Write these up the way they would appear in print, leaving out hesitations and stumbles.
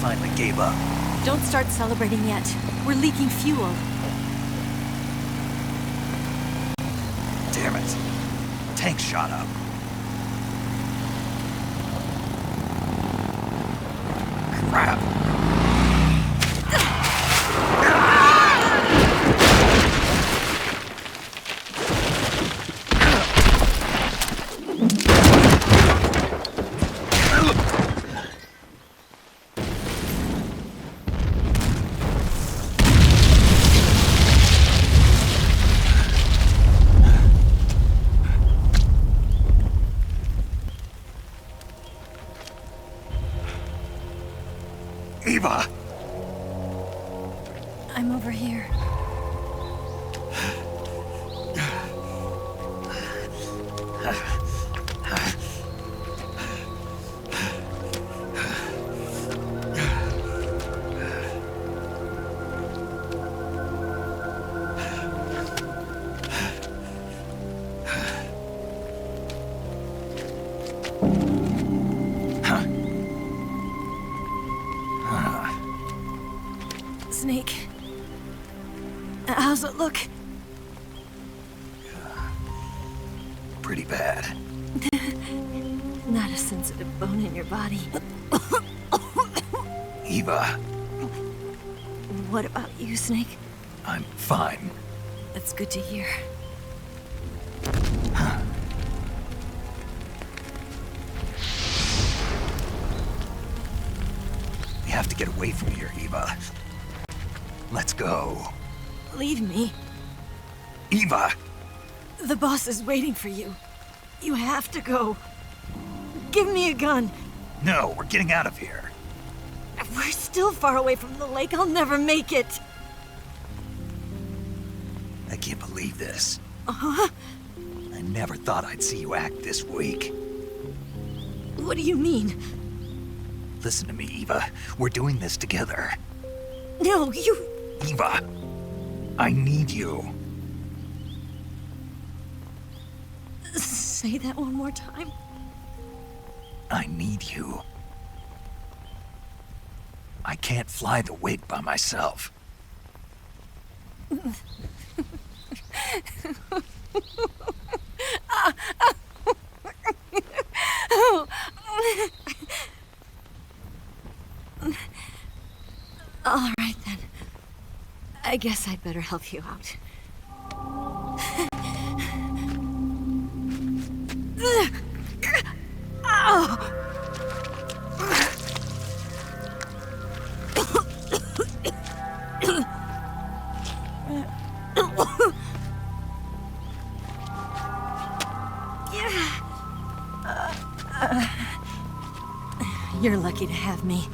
finally gave up. Don't start celebrating yet. We're leaking fuel. Damn it. Tank shot up. Crap. Eva! I'm over here. Snake. How's it look? Pretty bad. Not a sensitive bone in your body. Eva, What about you, Snake? I'm fine. That's good to hear. We have to get away from here, Eva. Let's go. Leave me. Eva! The boss is waiting for you. You have to go. Give me a gun. No, we're getting out of here. We're still far away from the lake. I'll never make it. I can't believe this. Uh-huh. I never thought I'd see you act this weak. What do you mean? Listen to me, Eva. We're doing this together. No, you... Eva, I need you. Say that one more time. I need you. I can't fly the wig by myself. All right, then. I guess I'd better help you out. You're lucky to have me.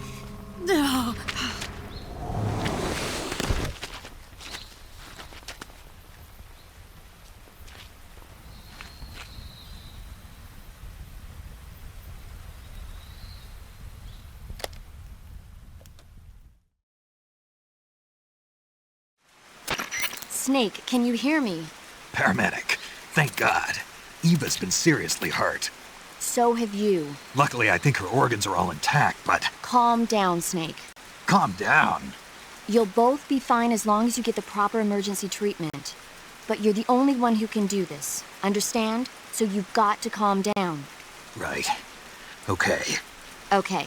Snake, can you hear me? Paramedic. Thank God. Eva's been seriously hurt. So have you. Luckily, I think her organs are all intact, but... Calm down, Snake. Calm down. You'll both be fine as long as you get the proper emergency treatment. But you're the only one who can do this. Understand? So you've got to calm down. Right. Okay. Okay.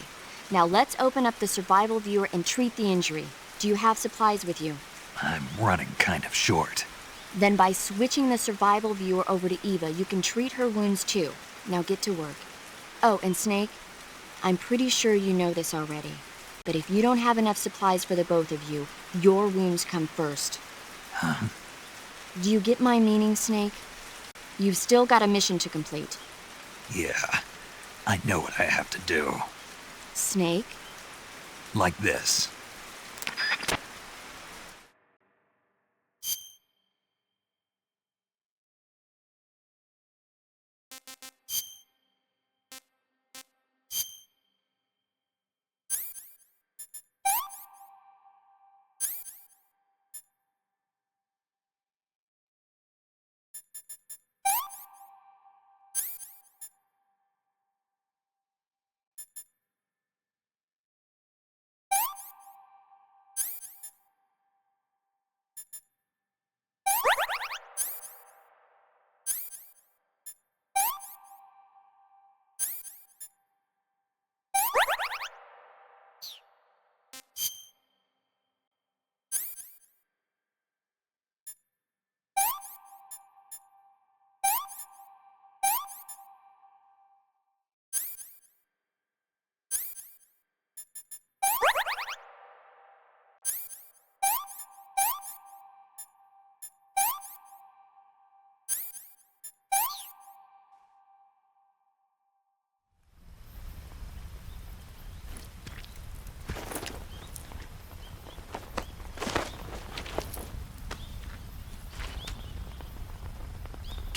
Now let's open up the survival viewer and treat the injury. Do you have supplies with you? I'm running kind of short. Then by switching the survival viewer over to Eva, you can treat her wounds too. Now get to work. Oh, and Snake, I'm pretty sure you know this already, but if you don't have enough supplies for the both of you, your wounds come first. Huh? Do you get my meaning, Snake? You've still got a mission to complete. Yeah. I know what I have to do. Snake? Like this.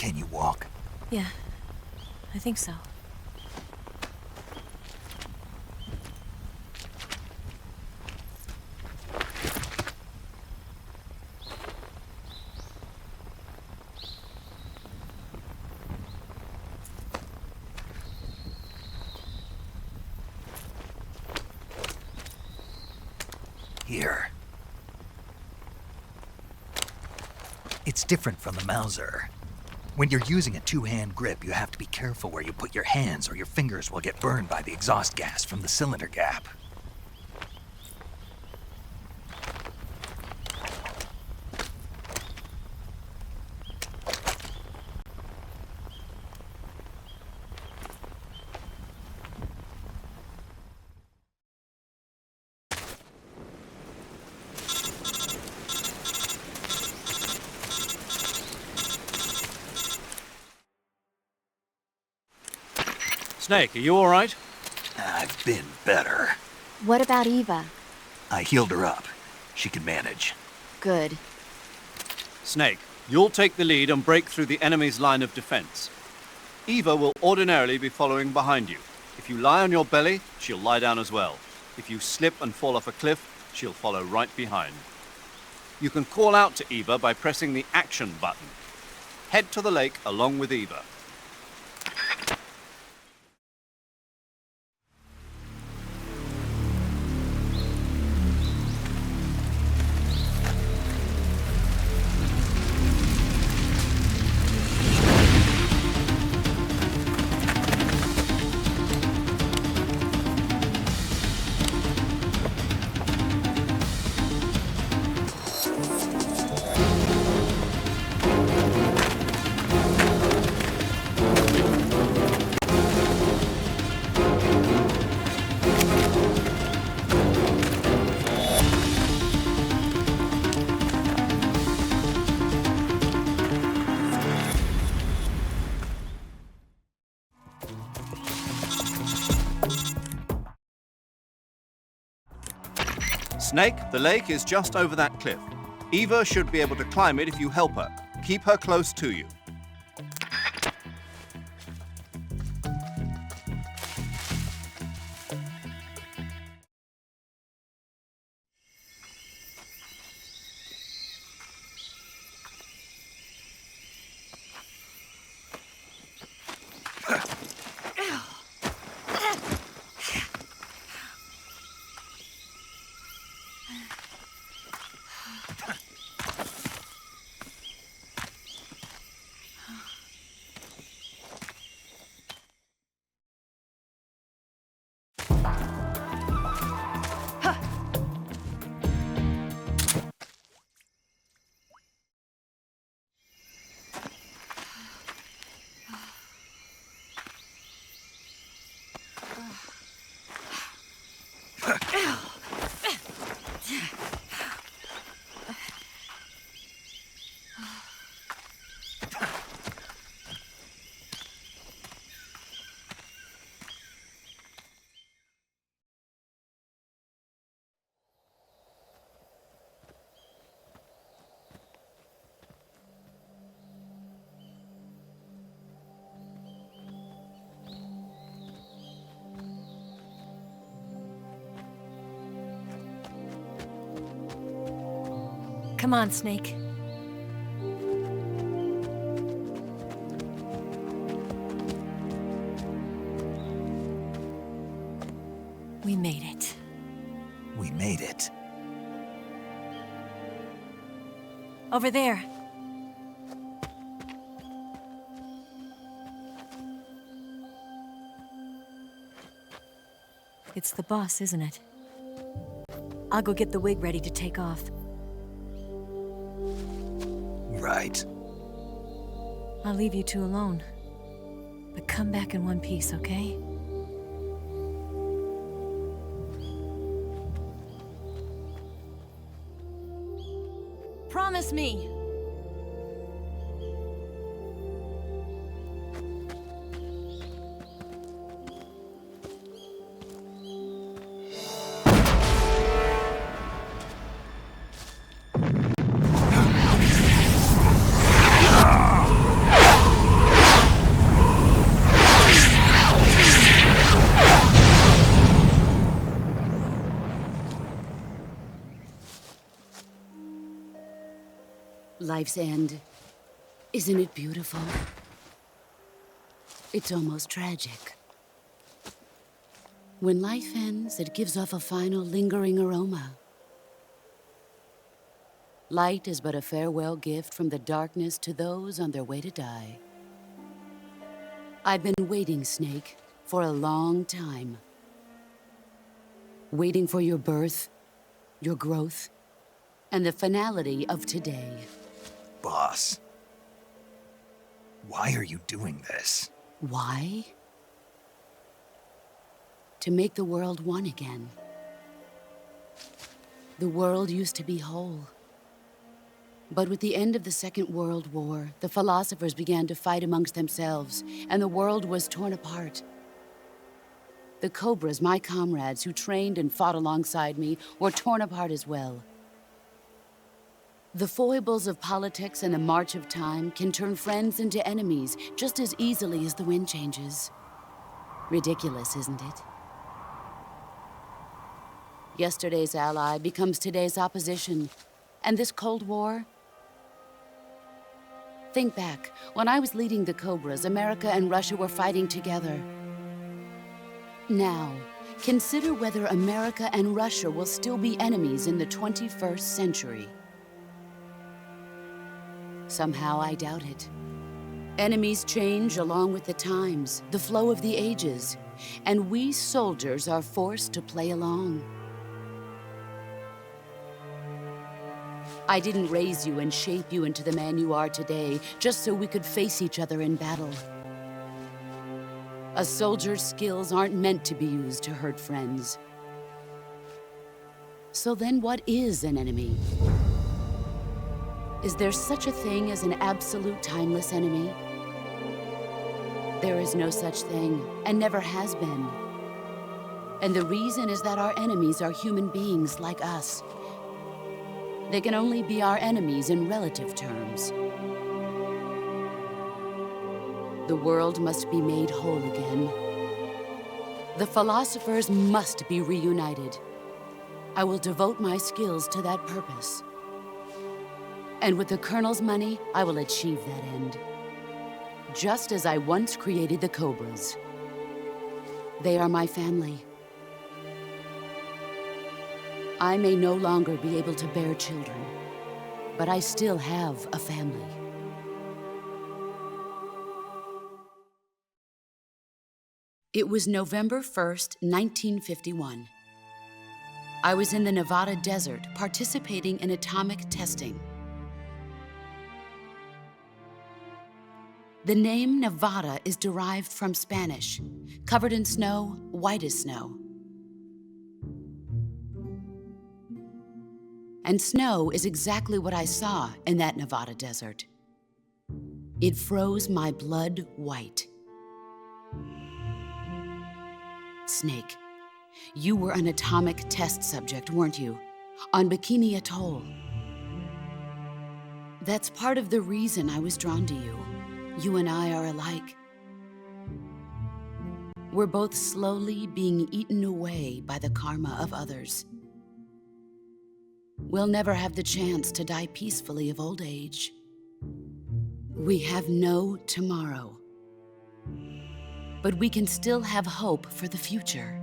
Can you walk? Yeah, I think so. Here. It's different from the Mauser. When you're using a two-hand grip, you have to be careful where you put your hands or your fingers will get burned by the exhaust gas from the cylinder gap. Snake, are you all right? I've been better. What about Eva? I healed her up. She can manage. Good. Snake, you'll take the lead and break through the enemy's line of defense. Eva will ordinarily be following behind you. If you lie on your belly, she'll lie down as well. If you slip and fall off a cliff, she'll follow right behind. You can call out to Eva by pressing the action button. Head to the lake along with Eva. Snake, the lake is just over that cliff. Eva should be able to climb it if you help her. Keep her close to you. Come on, Snake. We made it. We made it. Over there. It's the boss, isn't it? I'll go get the wig ready to take off. Right. I'll leave you two alone. But come back in one piece, okay? Promise me! Life's end. Isn't it beautiful? It's almost tragic. When life ends, it gives off a final lingering aroma. Light is but a farewell gift from the darkness to those on their way to die. I've been waiting, Snake, for a long time. Waiting for your birth, your growth, and the finality of today. Boss, why are you doing this? Why? To make the world one again. The world used to be whole. But with the end of the Second World War, the philosophers began to fight amongst themselves, and the world was torn apart. The Cobras, my comrades who trained and fought alongside me, were torn apart as well. The foibles of politics and the march of time can turn friends into enemies just as easily as the wind changes. Ridiculous, isn't it? Yesterday's ally becomes today's opposition, and this Cold War. Think back, when I was leading the Cobras, America and Russia were fighting together. Now, consider whether America and Russia will still be enemies in the 21st century. Somehow I doubt it. Enemies change along with the times, the flow of the ages, and we soldiers are forced to play along. I didn't raise you and shape you into the man you are today just so we could face each other in battle. A soldier's skills aren't meant to be used to hurt friends. So then what is an enemy? Is there such a thing as an absolute timeless enemy? There is no such thing, and never has been. And the reason is that our enemies are human beings like us. They can only be our enemies in relative terms. The world must be made whole again. The philosophers must be reunited. I will devote my skills to that purpose. And with the Colonel's money, I will achieve that end. Just as I once created the Cobras. They are my family. I may no longer be able to bear children, but I still have a family. It was November 1st, 1951. I was in the Nevada desert participating in atomic testing. The name Nevada is derived from Spanish, covered in snow, white as snow. And snow is exactly what I saw in that Nevada desert. It froze my blood white. Snake, you were an atomic test subject, weren't you? On Bikini Atoll. That's part of the reason I was drawn to you. You and I are alike. We're both slowly being eaten away by the karma of others. We'll never have the chance to die peacefully of old age. We have no tomorrow. But we can still have hope for the future.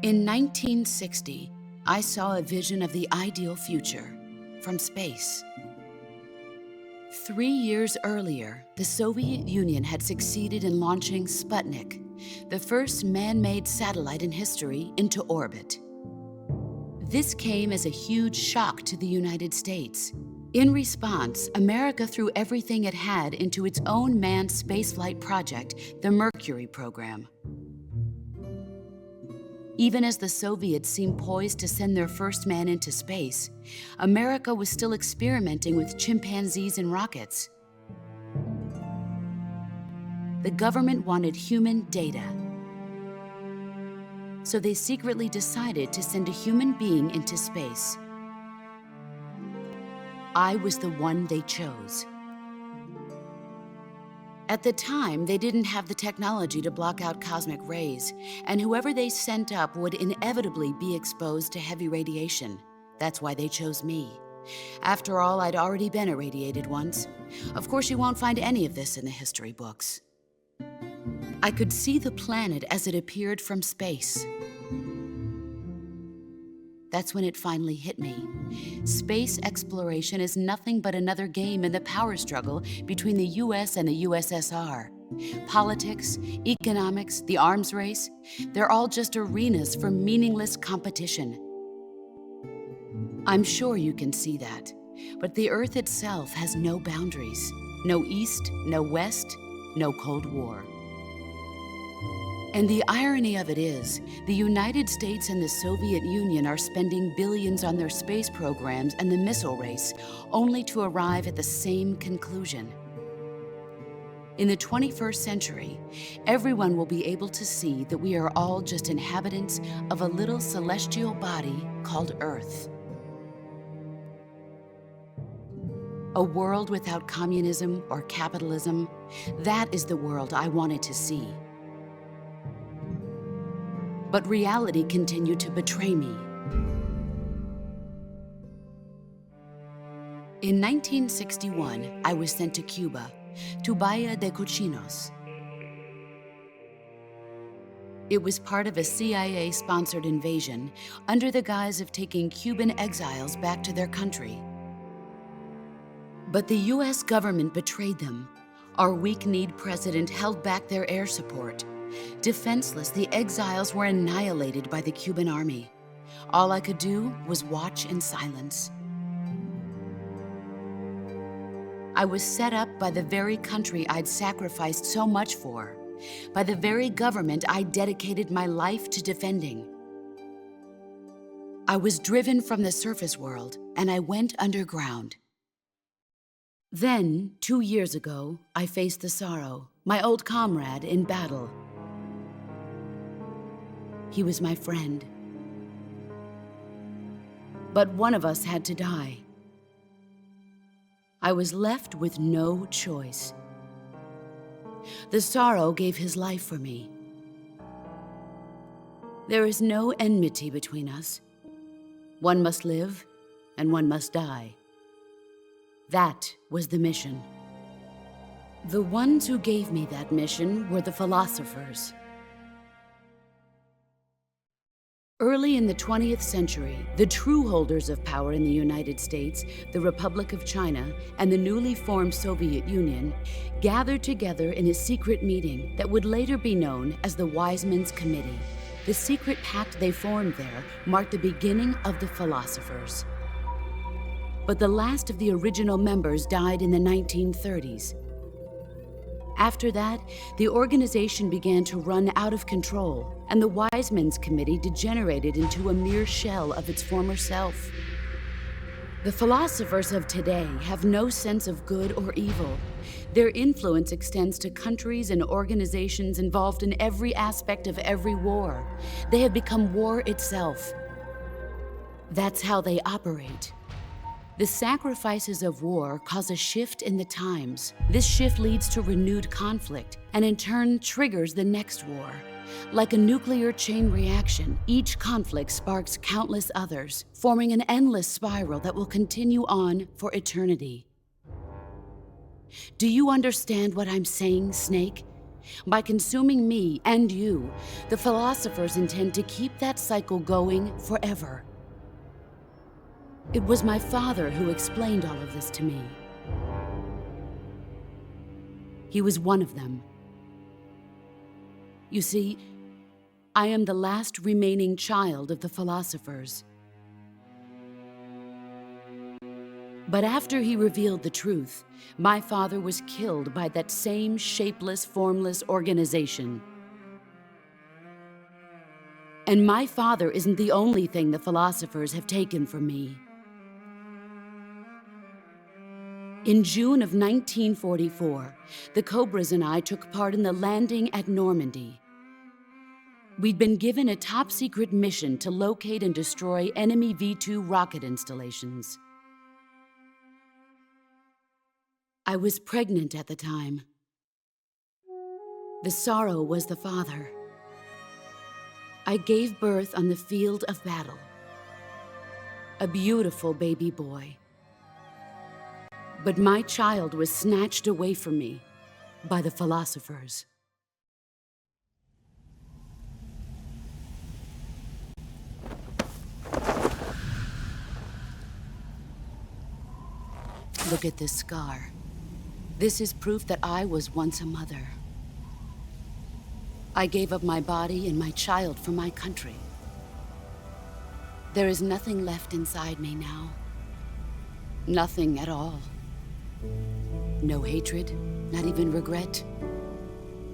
In 1960, I saw a vision of the ideal future from space. 3 years earlier, the Soviet Union had succeeded in launching Sputnik, the first man-made satellite in history, into orbit. This came as a huge shock to the United States. In response, America threw everything it had into its own manned spaceflight project, the Mercury program. Even as the Soviets seemed poised to send their first man into space, America was still experimenting with chimpanzees and rockets. The government wanted human data. So they secretly decided to send a human being into space. I was the one they chose. At the time, they didn't have the technology to block out cosmic rays, and whoever they sent up would inevitably be exposed to heavy radiation. That's why they chose me. After all, I'd already been irradiated once. Of course, you won't find any of this in the history books. I could see the planet as it appeared from space. That's when it finally hit me. Space exploration is nothing but another game in the power struggle between the US and the USSR. Politics, economics, the arms race, they're all just arenas for meaningless competition. I'm sure you can see that, but the Earth itself has no boundaries. No East, no West, no Cold War. And the irony of it is, the United States and the Soviet Union are spending billions on their space programs and the missile race, only to arrive at the same conclusion. In the 21st century, everyone will be able to see that we are all just inhabitants of a little celestial body called Earth. A world without communism or capitalism, that is the world I wanted to see. But reality continued to betray me. In 1961, I was sent to Cuba, to Bahia de Cochinos. It was part of a CIA-sponsored invasion under the guise of taking Cuban exiles back to their country. But the US government betrayed them. Our weak-kneed president held back their air support. Defenseless, the exiles were annihilated by the Cuban army. All I could do was watch in silence. I was set up by the very country I'd sacrificed so much for, by the very government I dedicated my life to defending. I was driven from the surface world, and I went underground. Then, 2 years ago, I faced the Sorrow, my old comrade in battle. He was my friend. But one of us had to die. I was left with no choice. The Sorrow gave his life for me. There is no enmity between us. One must live, and one must die. That was the mission. The ones who gave me that mission were the philosophers. Early in the 20th century, the true holders of power in the United States, the Republic of China, and the newly formed Soviet Union gathered together in a secret meeting that would later be known as the Wise Men's Committee. The secret pact they formed there marked the beginning of the philosophers. But the last of the original members died in the 1930s. After that, the organization began to run out of control, and the Wise Men's Committee degenerated into a mere shell of its former self. The philosophers of today have no sense of good or evil. Their influence extends to countries and organizations involved in every aspect of every war. They have become war itself. That's how they operate. The sacrifices of war cause a shift in the times. This shift leads to renewed conflict, and in turn triggers the next war. Like a nuclear chain reaction, each conflict sparks countless others, forming an endless spiral that will continue on for eternity. Do you understand what I'm saying, Snake? By consuming me and you, the philosophers intend to keep that cycle going forever. It was my father who explained all of this to me. He was one of them. You see, I am the last remaining child of the philosophers. But after he revealed the truth, my father was killed by that same shapeless, formless organization. And my father isn't the only thing the philosophers have taken from me. In June of 1944, the Cobras and I took part in the landing at Normandy. We'd been given a top-secret mission to locate and destroy enemy V-2 rocket installations. I was pregnant at the time. The Sorrow was the father. I gave birth on the field of battle. A beautiful baby boy, But my child was snatched away from me by the philosophers. Look at this scar. This is proof that I was once a mother. I gave up my body and my child for my country. There is nothing left inside me now. Nothing at all. No hatred, not even regret.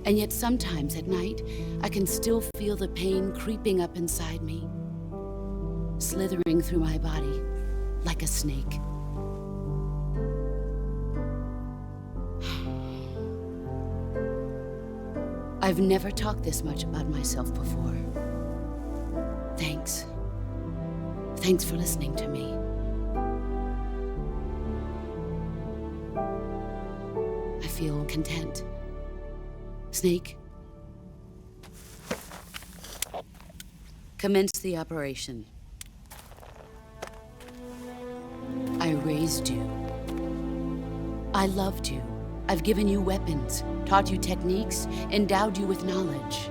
And yet sometimes at night, I can still feel the pain creeping up inside me, slithering through my body like a snake. I've never talked this much about myself before. Thanks. Thanks for listening to me. I feel content. Snake, commence the operation. I raised you. I loved you. I've given you weapons, taught you techniques, endowed you with knowledge.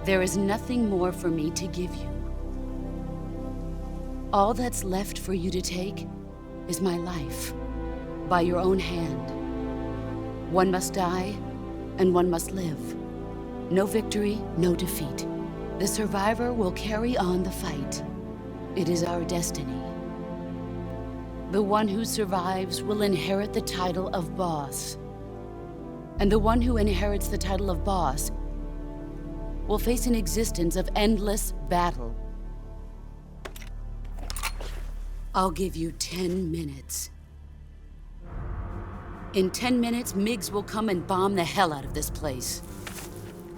There is nothing more for me to give you. All that's left for you to take is my life, by your own hand. One must die, and one must live. No victory, no defeat. The survivor will carry on the fight. It is our destiny. The one who survives will inherit the title of boss. And the one who inherits the title of boss will face an existence of endless battle. I'll give you 10 minutes. In 10 minutes, MiGs will come and bomb the hell out of this place.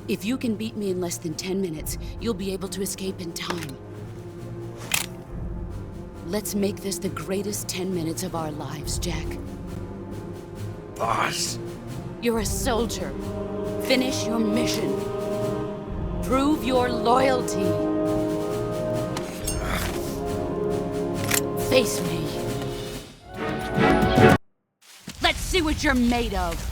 If you can beat me in less than 10 minutes, you'll be able to escape in time. Let's make this the greatest 10 minutes of our lives, Jack. Boss. You're a soldier. Finish your mission. Prove your loyalty. Face me. Let's see what you're made of.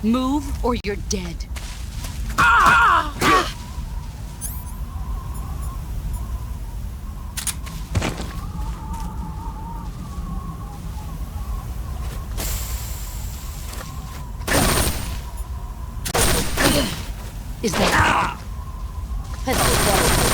Move or you're dead. Is that... That's better.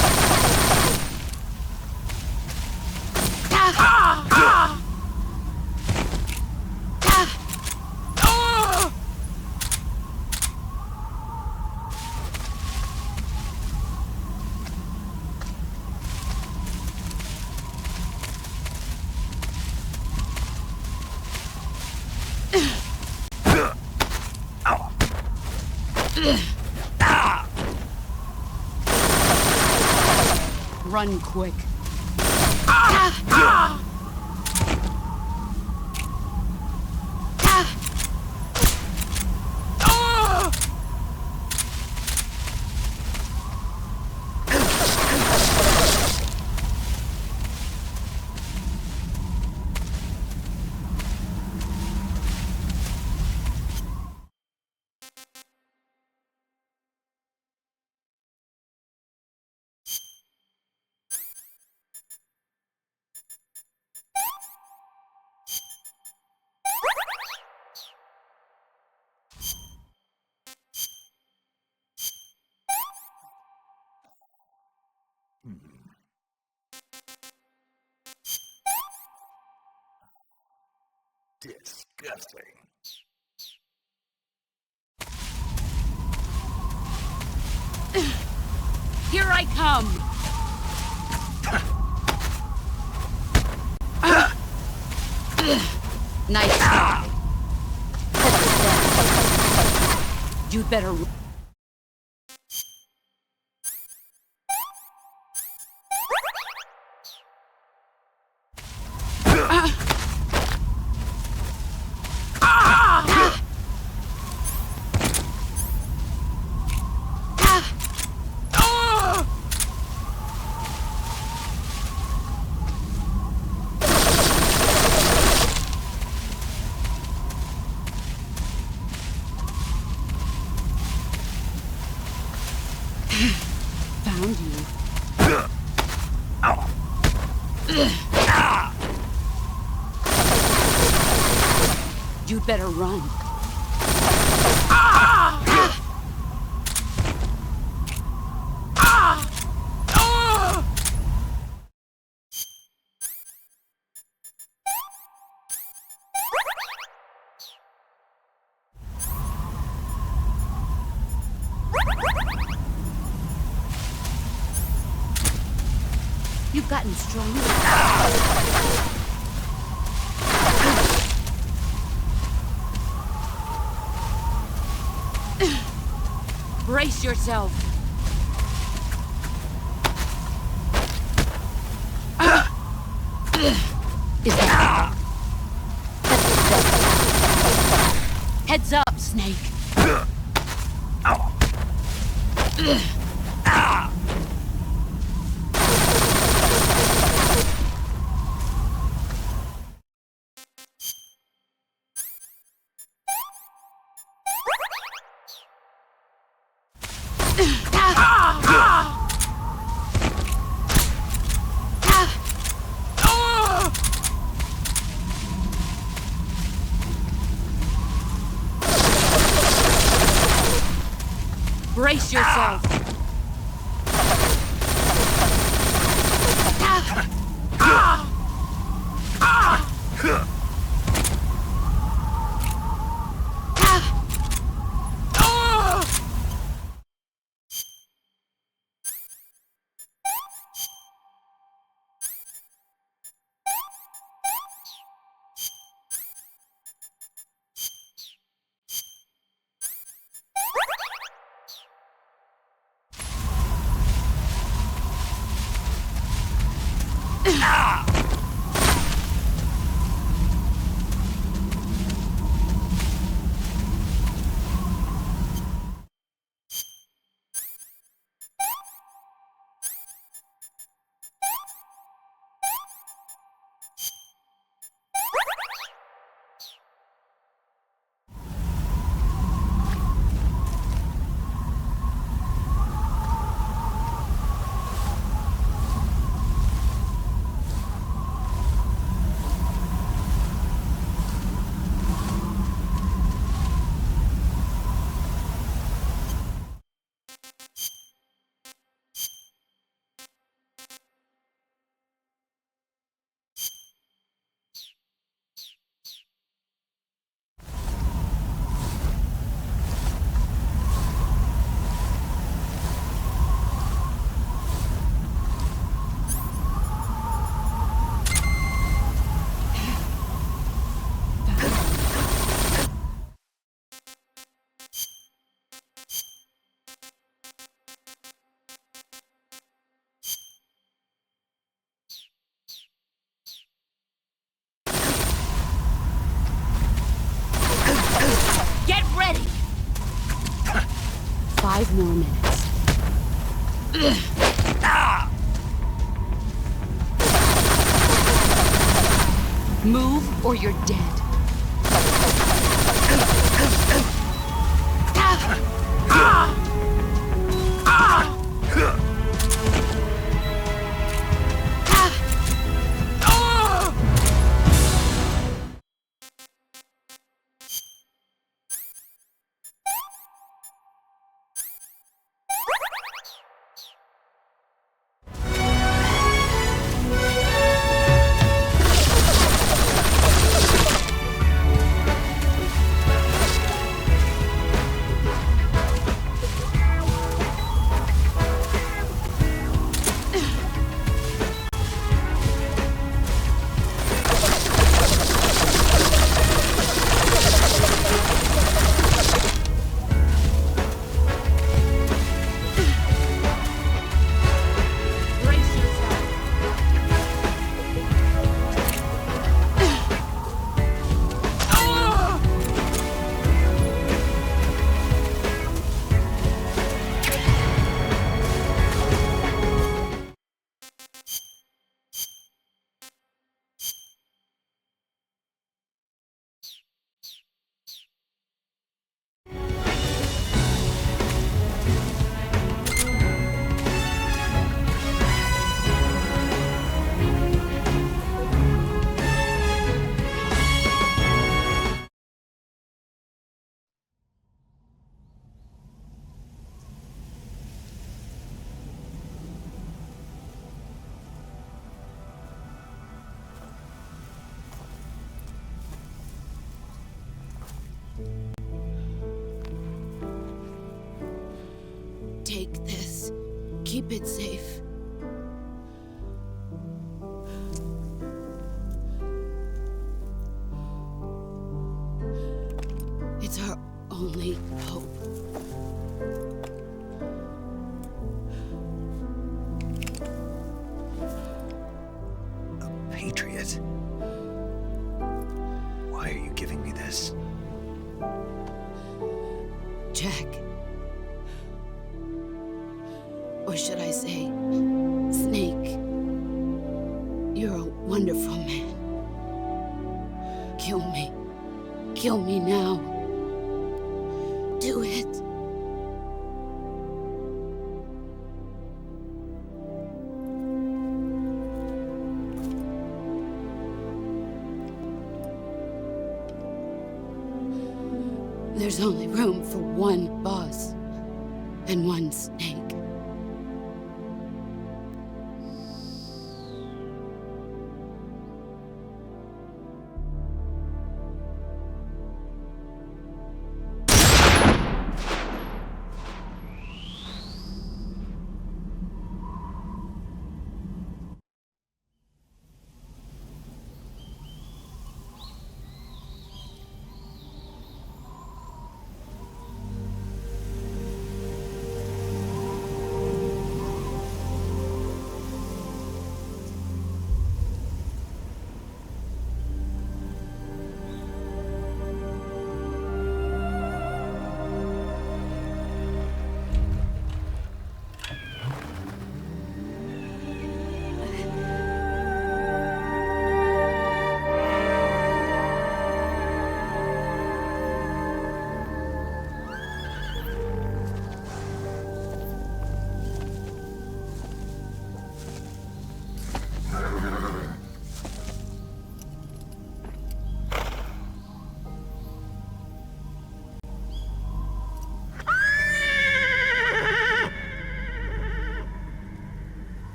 Run quick. Disgusting. Here I come! Nice try. You'd better... Found you. You'd better run. You've gotten stronger. Brace yourself. Is that... Heads up, Snake. Brace yourself. Get ready! 5 more minutes. Move or you're dead. Take this. Keep it safe. It's our only hope. A patriot? Why are you giving me this? Jack. Or should I say, Snake. You're a wonderful man. Kill me. Kill me now. Do it. There's only room for one boss and one Snake.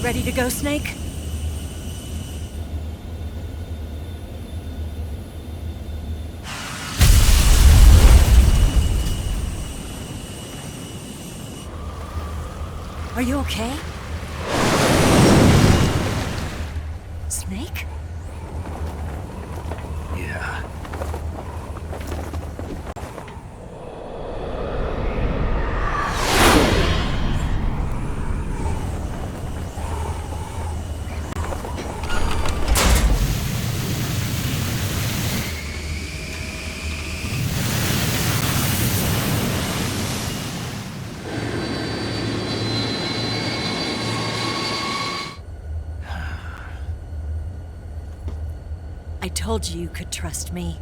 Ready to go, Snake? Are you okay? Snake? Yeah. I told you you could trust me.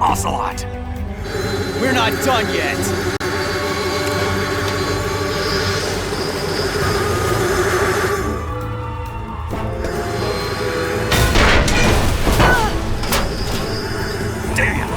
Ocelot! We're not done yet! Damn!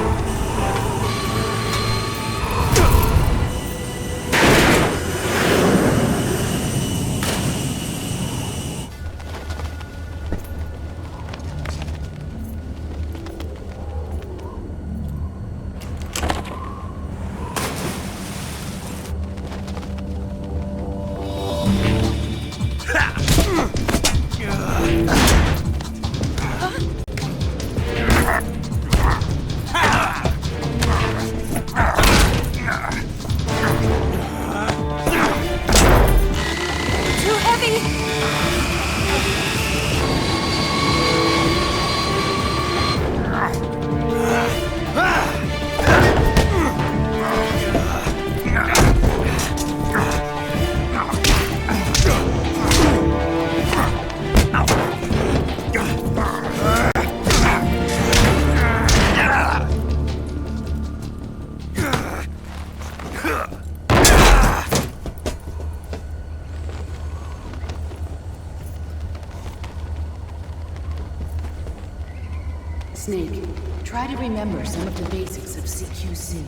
Snake, try to remember some of the basics of CQC.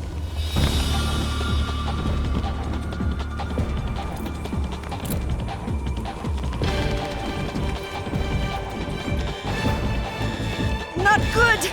Not good!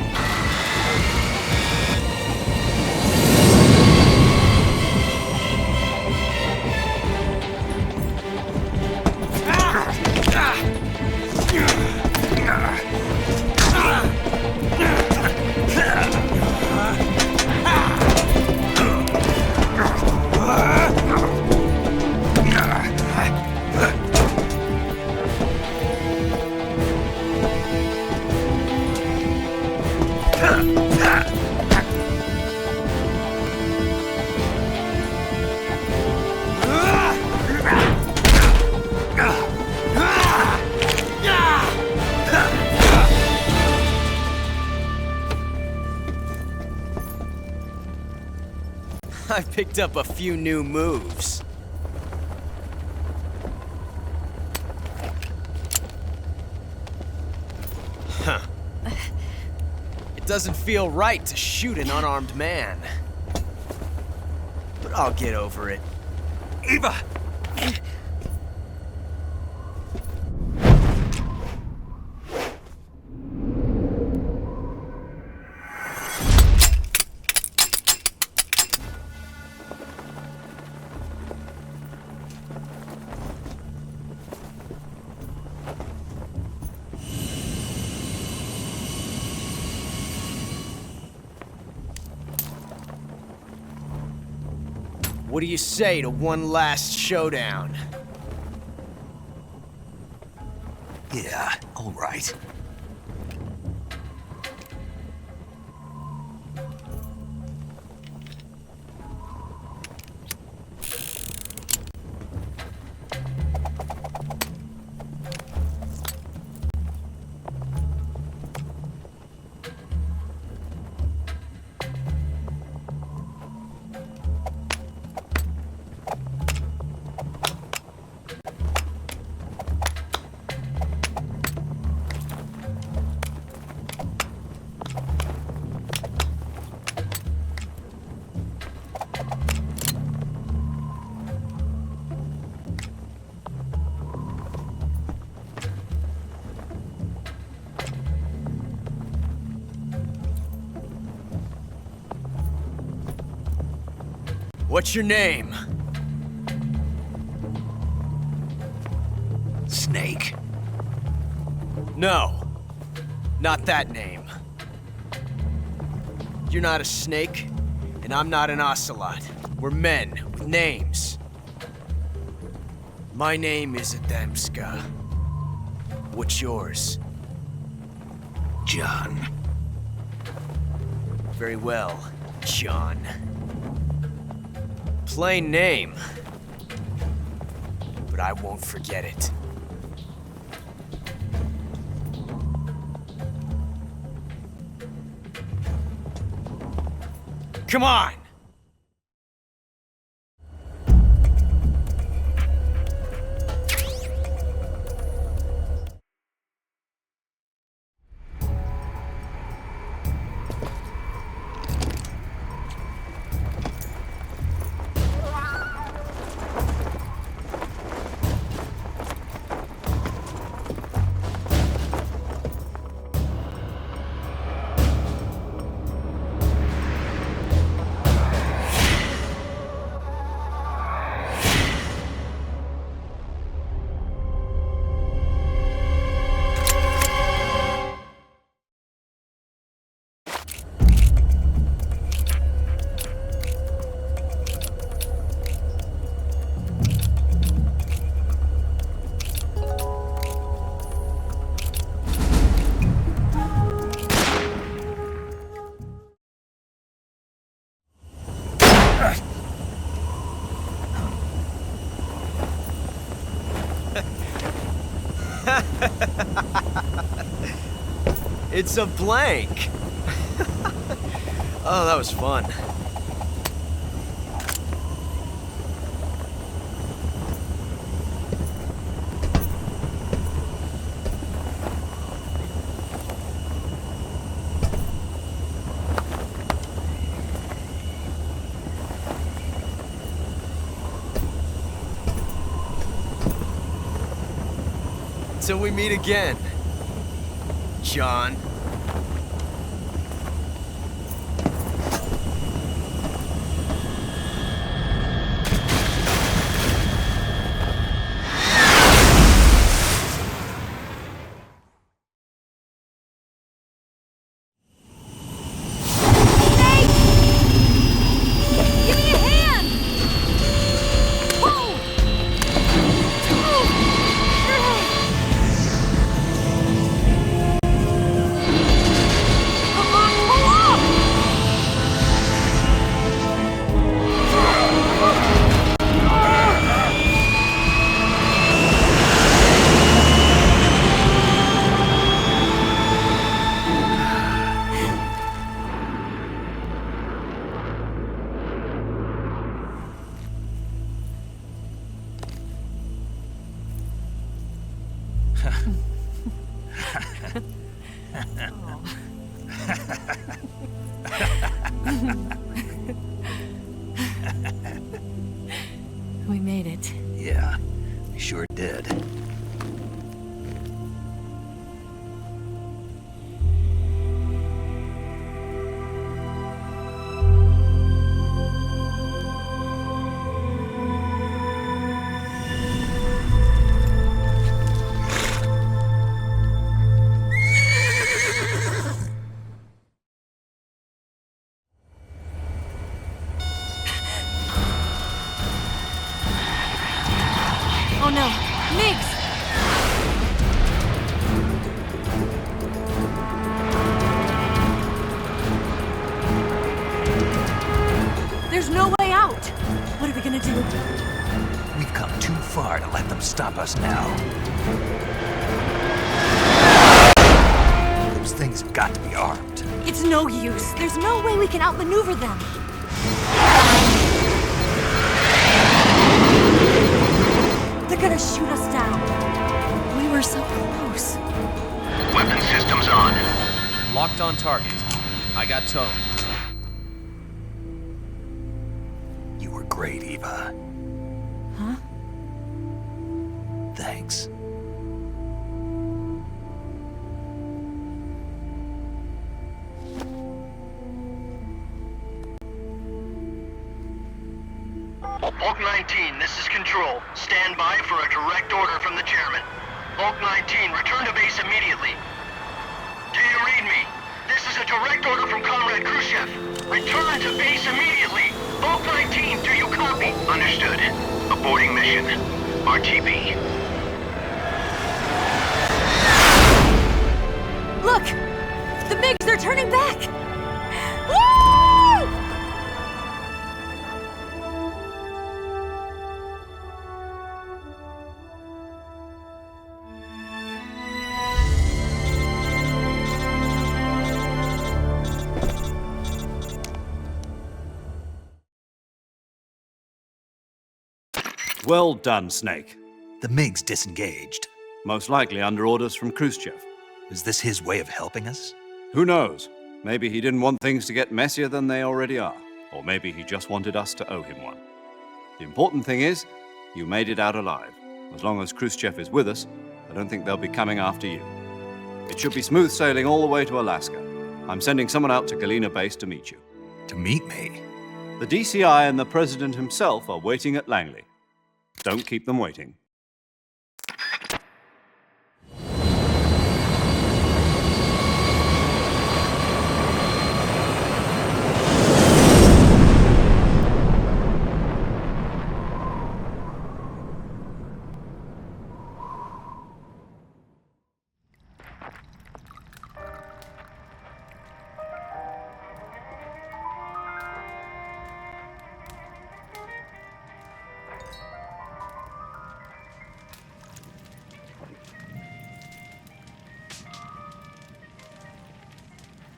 I picked up a few new moves. Huh. It doesn't feel right to shoot an unarmed man. But I'll get over it. Eva! What do you say to one last showdown? Yeah, all right. What's your name? Snake. No, not that name. You're not a snake, and I'm not an ocelot. We're men with names. My name is Adamska. What's yours? John. Very well, John. Plain name, but I won't forget it. Come on! It's a blank. Oh, that was fun. Till we meet again, John. Give me a hand! Whoa! Come on, pull up! We made it. Yeah, we sure did. Oh no, Miggs! There's no way out! What are we gonna do? We've come too far to let them stop us now. Those things have got to be armed. It's no use. There's no way we can outmaneuver them. They're gonna shoot us down. We were so close. Weapon systems on. Locked on target. I got towed. You were great, Eva. Huh? Thanks. Bulk 19, this is Control. Stand by for a direct order from the chairman. Bulk 19, return to base immediately. Do you read me? This is a direct order from Comrade Khrushchev. Return to base immediately. Bulk 19, do you copy? Understood. Aborting mission. RTB. Look! The MiGs are turning back! Woo! Well done, Snake. The MiGs disengaged. Most likely under orders from Khrushchev. Is this his way of helping us? Who knows? Maybe he didn't want things to get messier than they already are. Or maybe he just wanted us to owe him one. The important thing is, you made it out alive. As long as Khrushchev is with us, I don't think they'll be coming after you. It should be smooth sailing all the way to Alaska. I'm sending someone out to Galena Base to meet you. To meet me? The DCI and the President himself are waiting at Langley. Don't keep them waiting.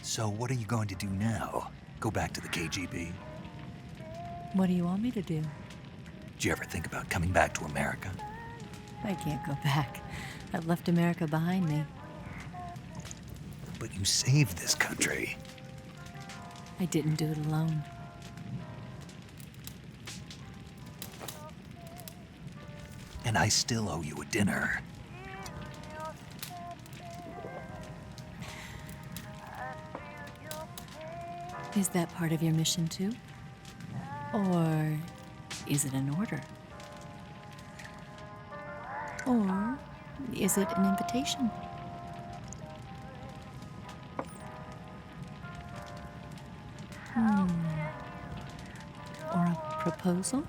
So what are you going to do now? Go back to the KGB? What do you want me to do? Did you ever think about coming back to America? I can't go back. I've left America behind me. But you saved this country. I didn't do it alone. And I still owe you a dinner. Is that part of your mission too? Or is it an order? Or is it an invitation? Or a proposal?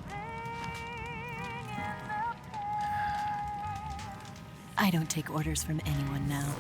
I don't take orders from anyone now.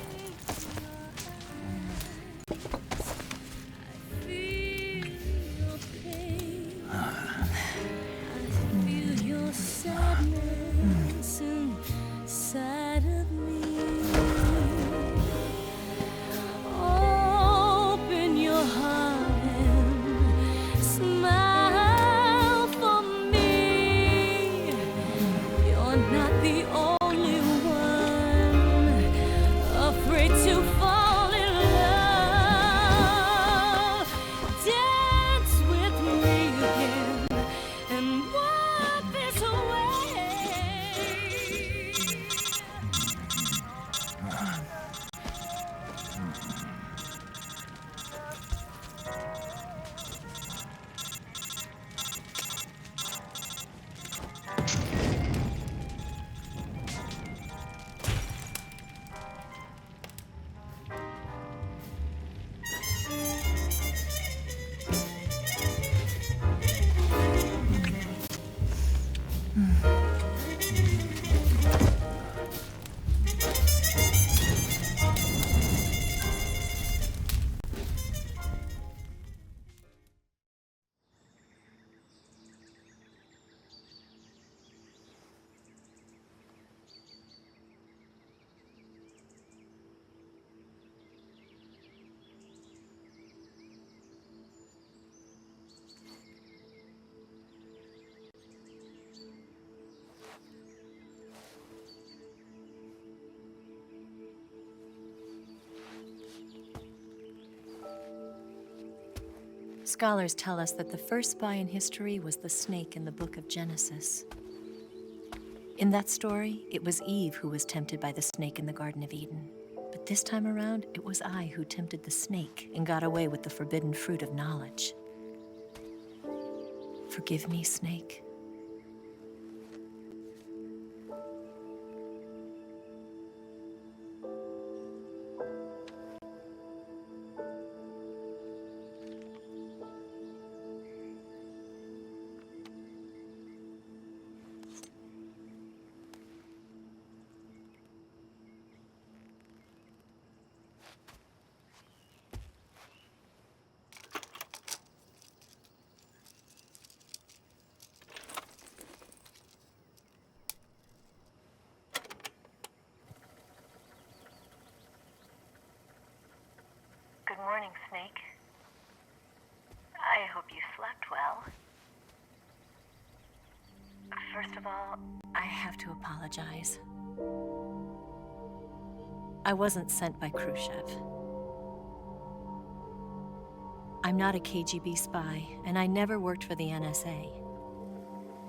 Scholars tell us that the first spy in history was the snake in the book of Genesis. In that story, it was Eve who was tempted by the snake in the Garden of Eden. But this time around, it was I who tempted the snake and got away with the forbidden fruit of knowledge. Forgive me, snake. Good morning, Snake. I hope you slept well. First of all, I have to apologize. I wasn't sent by Khrushchev. I'm not a KGB spy, and I never worked for the NSA.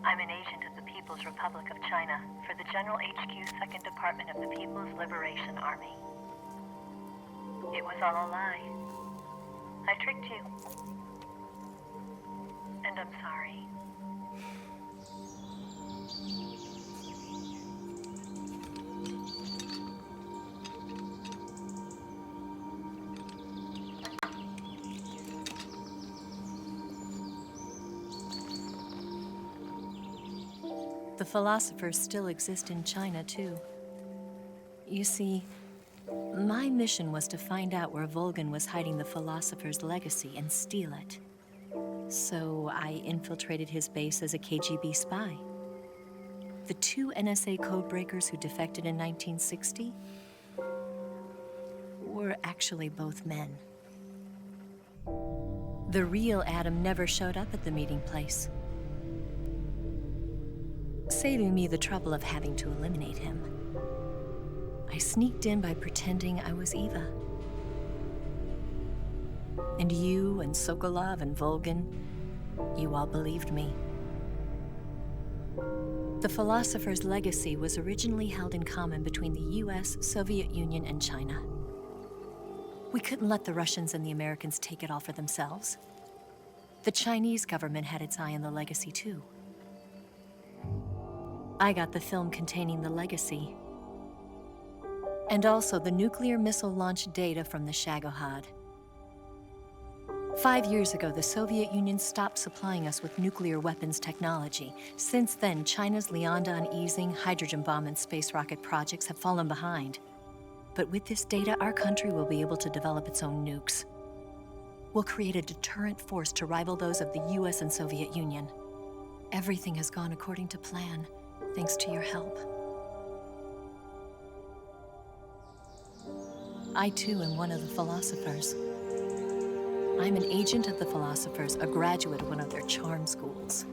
I'm an agent of the People's Republic of China for the General HQ 2nd Department of the People's Liberation Army. It was all a lie. I tricked you. And I'm sorry. The philosophers still exist in China, too. You see, my mission was to find out where Volgin was hiding the philosopher's legacy and steal it. So I infiltrated his base as a KGB spy. The 2 NSA codebreakers who defected in 1960 were actually both men. The real Adam never showed up at the meeting place, saving me the trouble of having to eliminate him. I sneaked in by pretending I was Eva. And you and Sokolov and Volgin, you all believed me. The philosopher's legacy was originally held in common between the US, Soviet Union, and China. We couldn't let the Russians and the Americans take it all for themselves. The Chinese government had its eye on the legacy too. I got the film containing the legacy, and also the nuclear missile launch data from the Shagohod. 5 years ago, the Soviet Union stopped supplying us with nuclear weapons technology. Since then, China's Liaodong easing, hydrogen bomb, and space rocket projects have fallen behind. But with this data, our country will be able to develop its own nukes. We'll create a deterrent force to rival those of the US and Soviet Union. Everything has gone according to plan, thanks to your help. I too am one of the philosophers. I'm an agent of the philosophers, a graduate of one of their charm schools.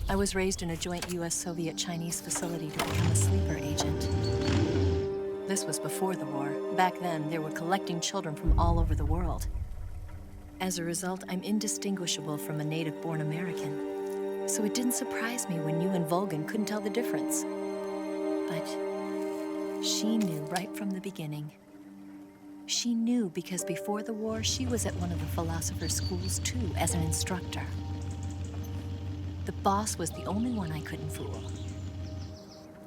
I was raised in a joint US-Soviet-Chinese facility to become a sleeper agent. This was before the war. Back then, they were collecting children from all over the world. As a result, I'm indistinguishable from a native-born American. So it didn't surprise me when you and Volgan couldn't tell the difference. But she knew right from the beginning. She knew because before the war, she was at one of the philosopher's schools too, as an instructor. The boss was the only one I couldn't fool.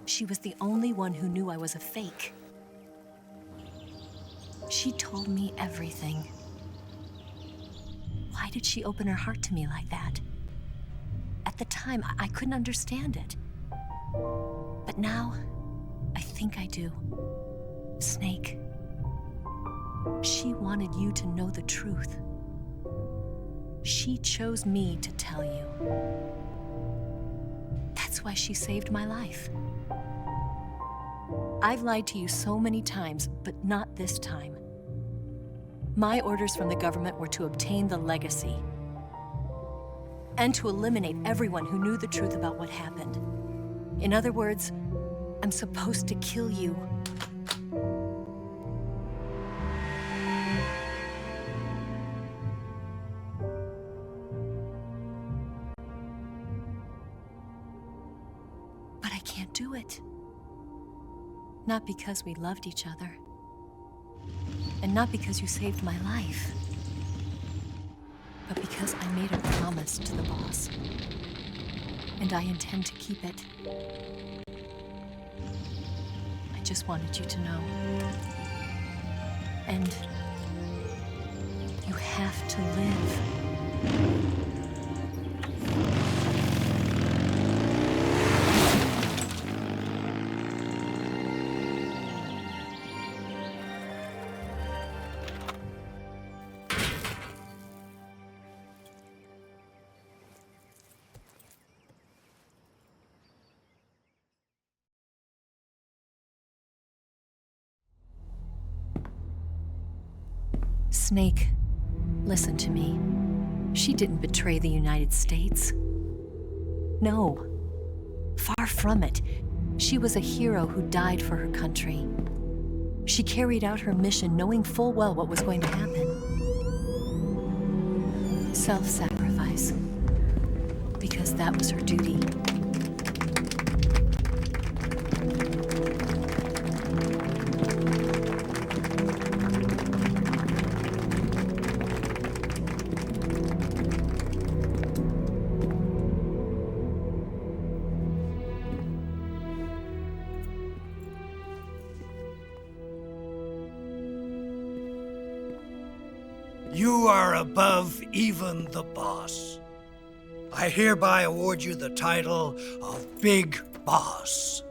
She was the only one who knew I was a fake. She told me everything. Why did she open her heart to me like that? At the time, I couldn't understand it. But now, I think I do. Snake. She wanted you to know the truth. She chose me to tell you. That's why she saved my life. I've lied to you so many times, but not this time. My orders from the government were to obtain the legacy and to eliminate everyone who knew the truth about what happened. In other words, I'm supposed to kill you. But I can't do it. Not because we loved each other. And not because you saved my life. But because I made a promise to the boss. And I intend to keep it. I just wanted you to know. And you have to live. Snake, listen to me. She didn't betray the United States. No. Far from it. She was a hero who died for her country. She carried out her mission knowing full well what was going to happen. Self-sacrifice. Because that was her duty. You are above even the boss. I hereby award you the title of Big Boss.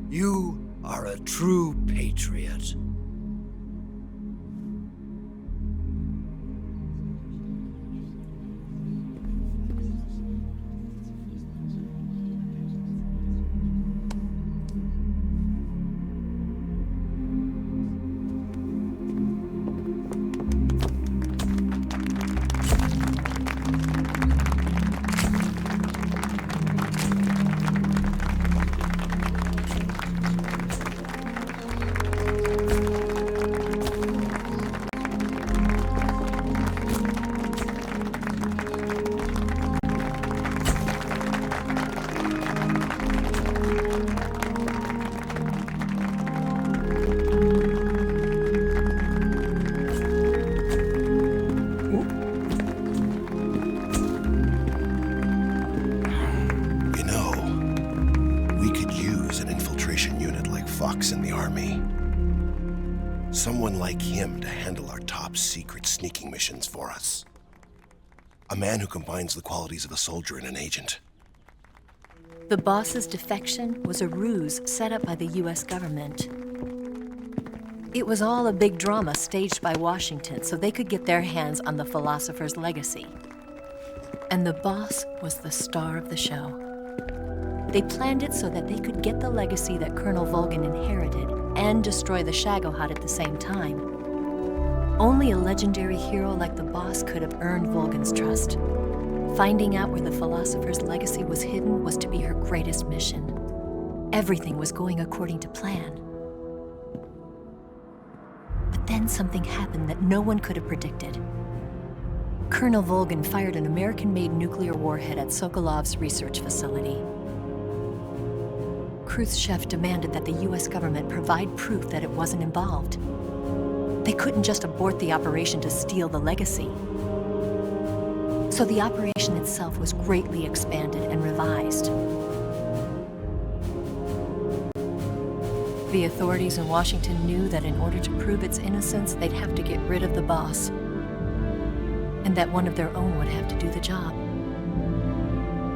You are a true patriot. box in the army. Someone like him to handle our top secret sneaking missions for us. A man who combines the qualities of a soldier and an agent. The boss's defection was a ruse set up by the US government. It was all a big drama staged by Washington so they could get their hands on the philosopher's legacy. And the boss was the star of the show. They planned it so that they could get the legacy that Colonel Volgin inherited and destroy the Shagohod at the same time. Only a legendary hero like the boss could have earned Volgin's trust. Finding out where the philosopher's legacy was hidden was to be her greatest mission. Everything was going according to plan. But then something happened that no one could have predicted. Colonel Volgin fired an American-made nuclear warhead at Sokolov's research facility. Khrushchev demanded that the US government provide proof that it wasn't involved. They couldn't just abort the operation to steal the legacy. So the operation itself was greatly expanded and revised. The authorities in Washington knew that in order to prove its innocence, they'd have to get rid of the boss, and that one of their own would have to do the job.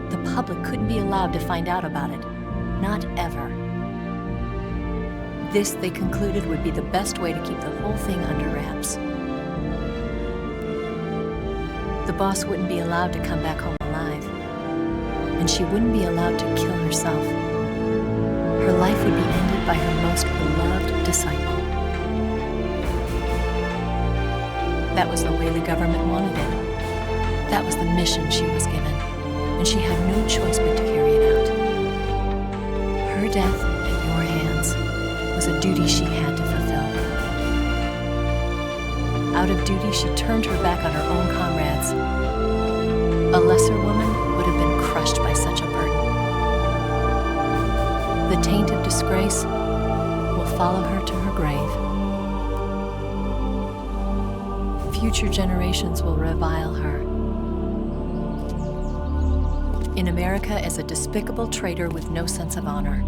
The public couldn't be allowed to find out about it. Not ever. This, they concluded, would be the best way to keep the whole thing under wraps. The boss wouldn't be allowed to come back home alive, and she wouldn't be allowed to kill herself. Her life would be ended by her most beloved disciple. That was the way the government wanted it. That was the mission she was given, and she had no choice but to carry it out. Her death at your hands was a duty she had to fulfill. Out of duty, she turned her back on her own comrades. A lesser woman would have been crushed by such a burden. The taint of disgrace will follow her to her grave. Future generations will revile her. In America as a despicable traitor with no sense of honor.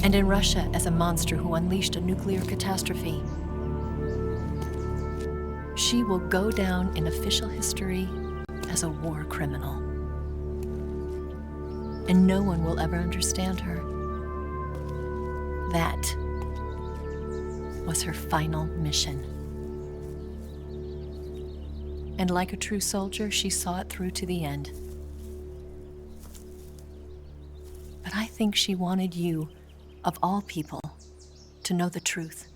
And in Russia as a monster who unleashed a nuclear catastrophe. She will go down in official history as a war criminal. And no one will ever understand her. That was her final mission. And like a true soldier, she saw it through to the end. But I think she wanted you, of all people, to know the truth.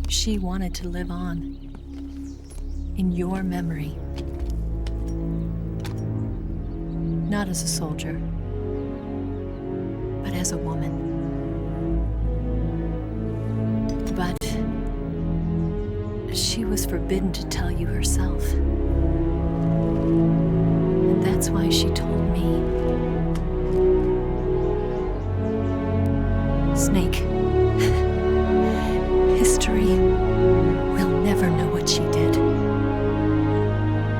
She wanted to live on in your memory. Not as a soldier, but as a woman. But she was forbidden to tell you herself. And that's why she told me. Snake, history will never know what she did.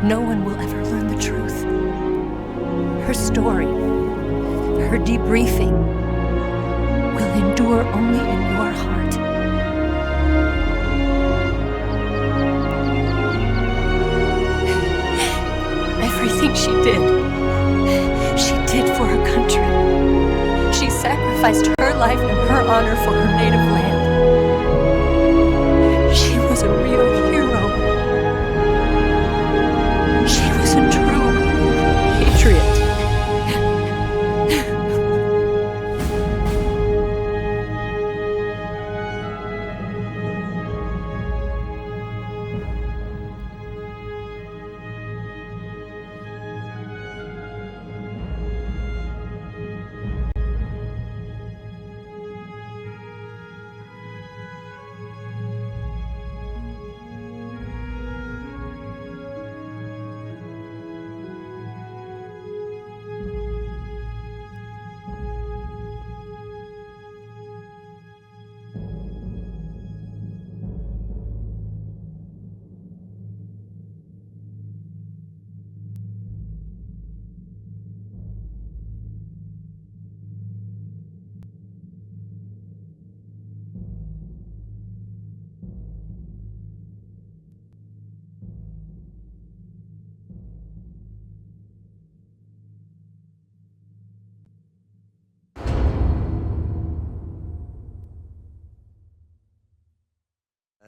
No one will ever learn the truth. Her story, her debriefing, will endure only in your heart. Everything she did for her country. She sacrificed her life and her honor for her native land. She was a real hero. She was a true patriot.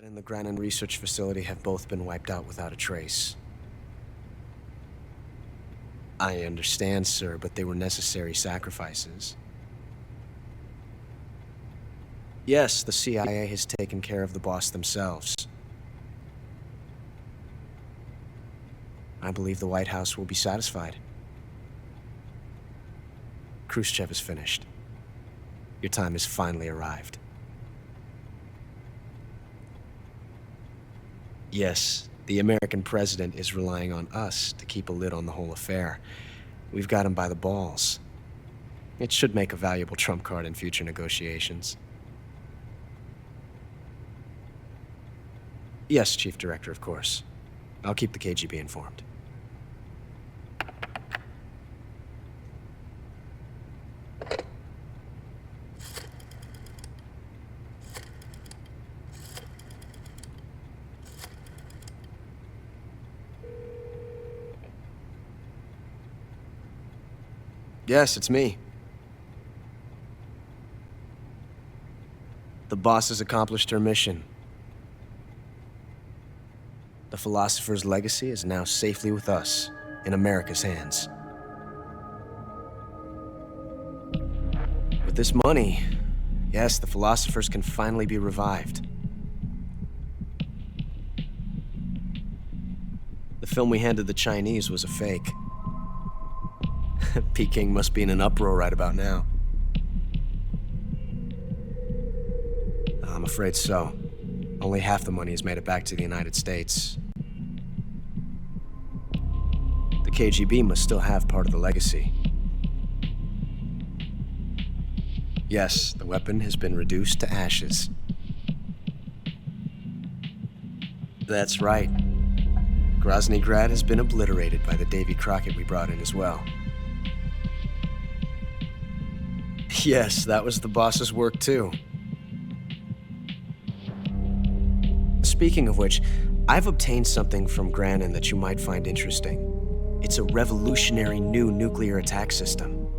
and the Granin Research Facility have both been wiped out without a trace. I understand, sir, but they were necessary sacrifices. Yes, the CIA has taken care of the boss themselves. I believe the White House will be satisfied. Khrushchev is finished. Your time has finally arrived. Yes, the American president is relying on us to keep a lid on the whole affair. We've got him by the balls. It should make a valuable trump card in future negotiations. Yes, Chief Director, of course. I'll keep the KGB informed. Yes, it's me. The boss has accomplished her mission. The philosopher's legacy is now safely with us, in America's hands. With this money, yes, the philosophers can finally be revived. The film we handed the Chinese was a fake. Peking must be in an uproar right about now. I'm afraid so. Only half the money has made it back to the United States. The KGB must still have part of the legacy. Yes, the weapon has been reduced to ashes. That's right. Grozny Grad has been obliterated by the Davy Crockett we brought in as well. Yes, that was the boss's work too. Speaking of which, I've obtained something from Granin that you might find interesting. It's a revolutionary new nuclear attack system.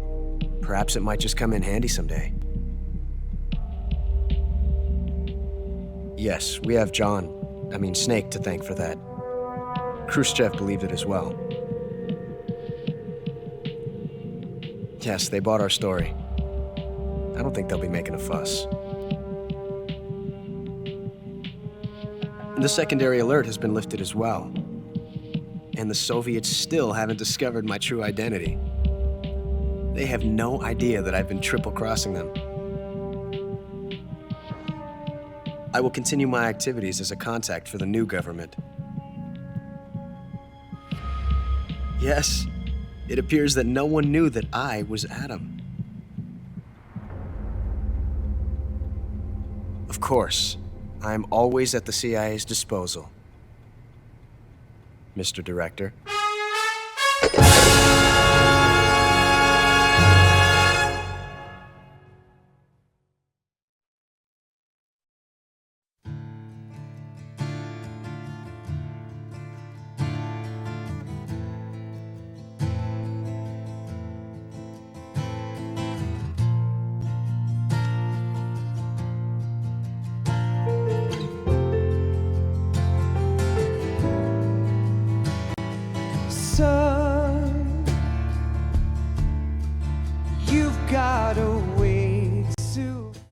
Perhaps it might just come in handy someday. Yes, we have Snake to thank for that. Khrushchev believed it as well. Yes, they bought our story. I don't think they'll be making a fuss. The secondary alert has been lifted as well. And the Soviets still haven't discovered my true identity. They have no idea that I've been triple-crossing them. I will continue my activities as a contact for the new government. Yes, it appears that no one knew that I was Adam. Of course, I'm always at the CIA's disposal, Mr. Director.